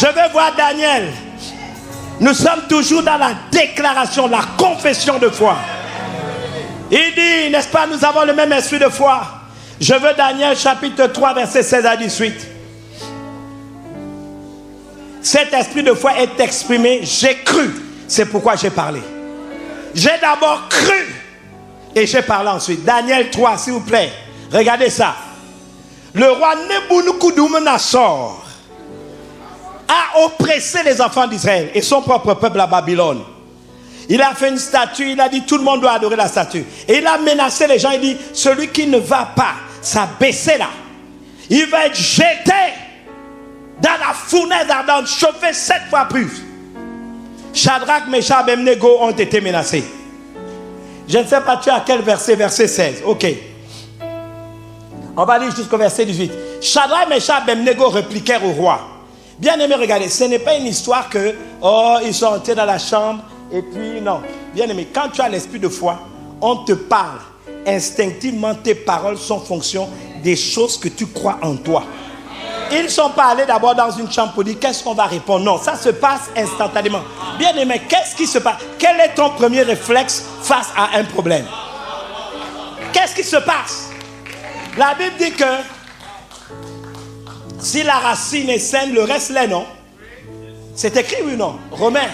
veux voir Daniel. Nous sommes toujours dans la déclaration, la confession de foi. Il dit, n'est-ce pas, nous avons le même esprit de foi. Je veux Daniel chapitre 3, verset 16 à 18. Cet esprit de foi est exprimé, j'ai cru. C'est pourquoi j'ai parlé. J'ai d'abord cru et j'ai parlé ensuite. Daniel 3, s'il vous plaît. Regardez ça. Le roi Nebuchadnezzar a oppressé les enfants d'Israël et son propre peuple à Babylone. Il a fait une statue, il a dit tout le monde doit adorer la statue. Et il a menacé les gens, il dit celui qui ne va pas s'abaisser là, il va être jeté dans la fournaise ardente, chauffé 7 fois plus. Shadrach, Meshach, Abednego ont été menacés. Je ne sais pas tu as quel verset, verset 16. Ok. On va lire jusqu'au verset 18. Shadrach, Meshach, Abednego répliquèrent au roi. Bien aimé, regardez, ce n'est pas une histoire que, oh, ils sont entrés dans la chambre et puis non. Bien aimé, quand tu as l'esprit de foi, on te parle. Instinctivement, tes paroles sont fonction des choses que tu crois en toi. Ils ne sont pas allés d'abord dans une chambre pour dire qu'est-ce qu'on va répondre. Non, ça se passe instantanément. Bien aimé, qu'est-ce qui se passe? Quel est ton premier réflexe face à un problème? Qu'est-ce qui se passe? La Bible dit que si la racine est saine, le reste l'est, non? C'est écrit, oui ou non? Romains.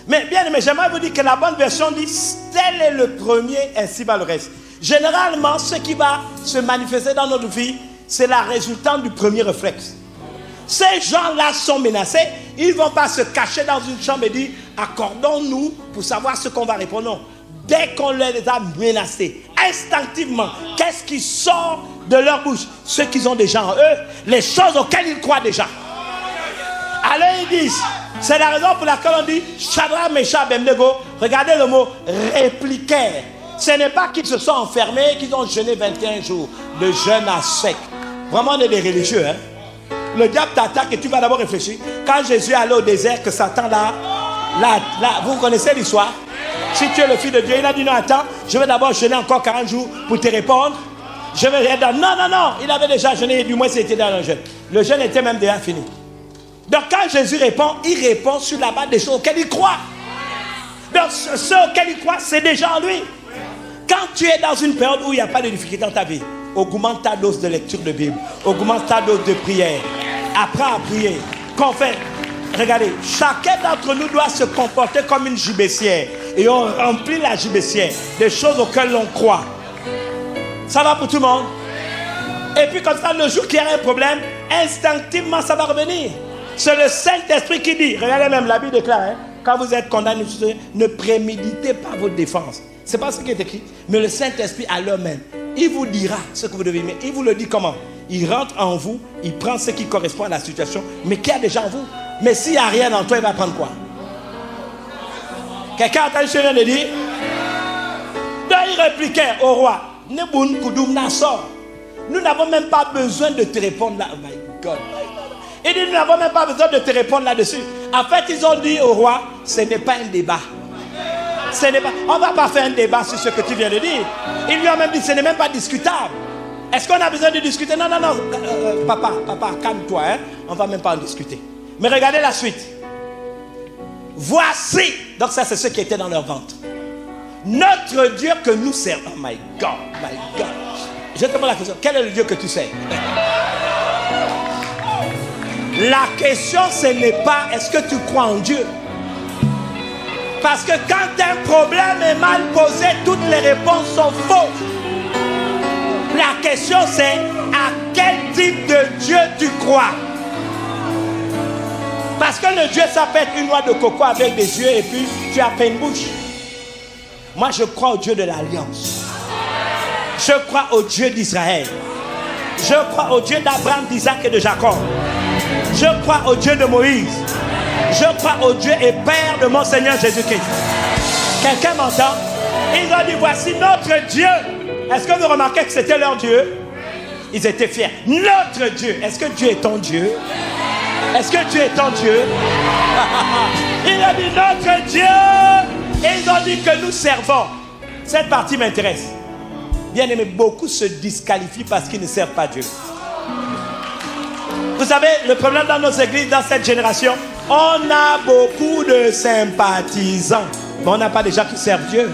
Mais bien aimé, j'aimerais vous dire que la bonne version dit tel est le premier, ainsi va le reste. Généralement, ce qui va se manifester dans notre vie, c'est la résultante du premier réflexe. Ces gens-là sont menacés, ils ne vont pas se cacher dans une chambre et dire accordons-nous pour savoir ce qu'on va répondre. Non. Dès qu'on les a menacés, instinctivement, qu'est-ce qui sort de leur bouche? Ce qu'ils ont déjà en eux, les choses auxquelles ils croient déjà. Alors ils disent, c'est la raison pour laquelle on dit Shadrach, Meshach, Abednego, regardez le mot répliquèrent. Ce n'est pas qu'ils se sont enfermés, qu'ils ont jeûné 21 jours de jeûne à sec. Vraiment, on est des religieux. Hein? Le diable t'attaque et tu vas d'abord réfléchir. Quand Jésus est allé au désert, que Satan là, vous connaissez l'histoire? Si tu es le fils de Dieu, il a dit non, attends, je vais d'abord jeûner encore 40 jours pour te répondre. Je vais dire non, il avait déjà jeûné, du moins il était dans le jeûne. Le jeûne était même déjà fini. Donc quand Jésus répond, il répond sur la base des choses auxquelles il croit. Donc ce auxquels il croit, c'est déjà en lui. Quand tu es dans une période où il n'y a pas de difficulté dans ta vie, augmente ta dose de lecture de Bible, augmente ta dose de prière, apprends à prier, confesse. Regardez, chacun d'entre nous doit se comporter comme une gibecière. Et on remplit la gibecière des choses auxquelles l'on croit. Ça va pour tout le monde? Et puis comme ça, le jour qu'il y a un problème, instinctivement ça va revenir. C'est le Saint-Esprit qui dit, regardez même, la Bible déclare, hein, quand vous êtes condamné, ne préméditez pas votre défense. Ce n'est pas ce qui est écrit. Mais le Saint-Esprit à l'heure même, il vous dira ce que vous devez. Mais il vous le dit comment? Il rentre en vous, il prend ce qui correspond à la situation, mais qui a déjà en vous. Mais s'il n'y a rien en toi, il va prendre quoi? Quelqu'un a entendu ce que je viens de dire? Donc il répliquait au roi, Nebuchadnezzar, nous n'avons même pas besoin de te répondre là. Oh my God. Il dit, nous n'avons même pas besoin de te répondre là-dessus. En fait, ils ont dit au roi, ce n'est pas un débat. On ne va pas faire un débat sur ce que tu viens de dire. Ils lui ont même dit, ce n'est même pas discutable. Est-ce qu'on a besoin de discuter? Non. Papa, calme-toi. Hein? On ne va même pas en discuter. Mais regardez la suite. Voici. Donc ça, c'est ce qui était dans leur ventre. Notre Dieu que nous servons. Oh my God. Je te pose la question. Quel est le Dieu que tu sers? La question, ce n'est pas est-ce que tu crois en Dieu? Parce que quand un problème est mal posé, toutes les réponses sont fausses. La question c'est à quel type de Dieu tu crois? Parce que le Dieu ça peut être une noix de coco avec des yeux et puis tu as fait une bouche. Moi je crois au Dieu de l'Alliance. Je crois au Dieu d'Israël. Je crois au Dieu d'Abraham, d'Isaac et de Jacob. Je crois au Dieu de Moïse. Je crois au Dieu et Père de mon Seigneur Jésus-Christ. Quelqu'un m'entend? Ils ont dit voici notre Dieu. Est-ce que vous remarquez que c'était leur Dieu? Ils étaient fiers. Notre Dieu. Est-ce que Dieu est ton Dieu? Est-ce que Dieu est ton Dieu? Ils ont dit notre Dieu. Et ils ont dit que nous servons. Cette partie m'intéresse. Bien aimé, beaucoup se disqualifient parce qu'ils ne servent pas Dieu. Vous savez, le problème dans nos églises, dans cette génération, on a beaucoup de sympathisants, mais on n'a pas de gens qui servent Dieu.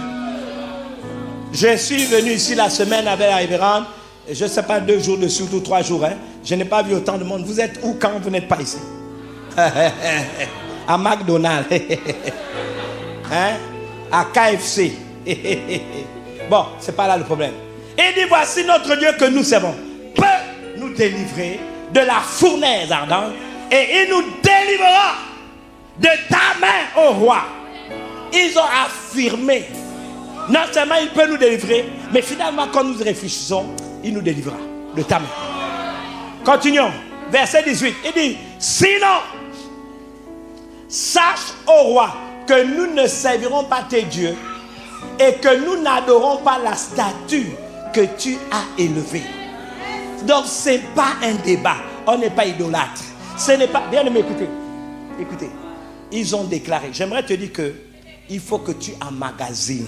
Je suis venu ici la semaine avec la révérende, je ne sais pas, 2 jours dessus ou 3 jours. Hein. Je n'ai pas vu autant de monde. Vous êtes où quand vous n'êtes pas ici? À McDonald's. Hein? À KFC. Bon, c'est pas là le problème. Il dit, voici notre Dieu que nous servons peut nous délivrer de la fournaise ardente et il nous délivrera de ta main, ô roi. Ils ont affirmé, non seulement il peut nous délivrer, mais finalement quand nous réfléchissons, il nous délivrera de ta main. Continuons, verset 18, il dit, sinon, sache, ô roi, que nous ne servirons pas tes dieux et que nous n'adorons pas la statue que tu as élevée. Donc ce n'est pas un débat, on n'est pas idolâtre. Ce n'est pas, bien aimé, écoutez, ils ont déclaré, j'aimerais te dire que il faut que tu emmagasines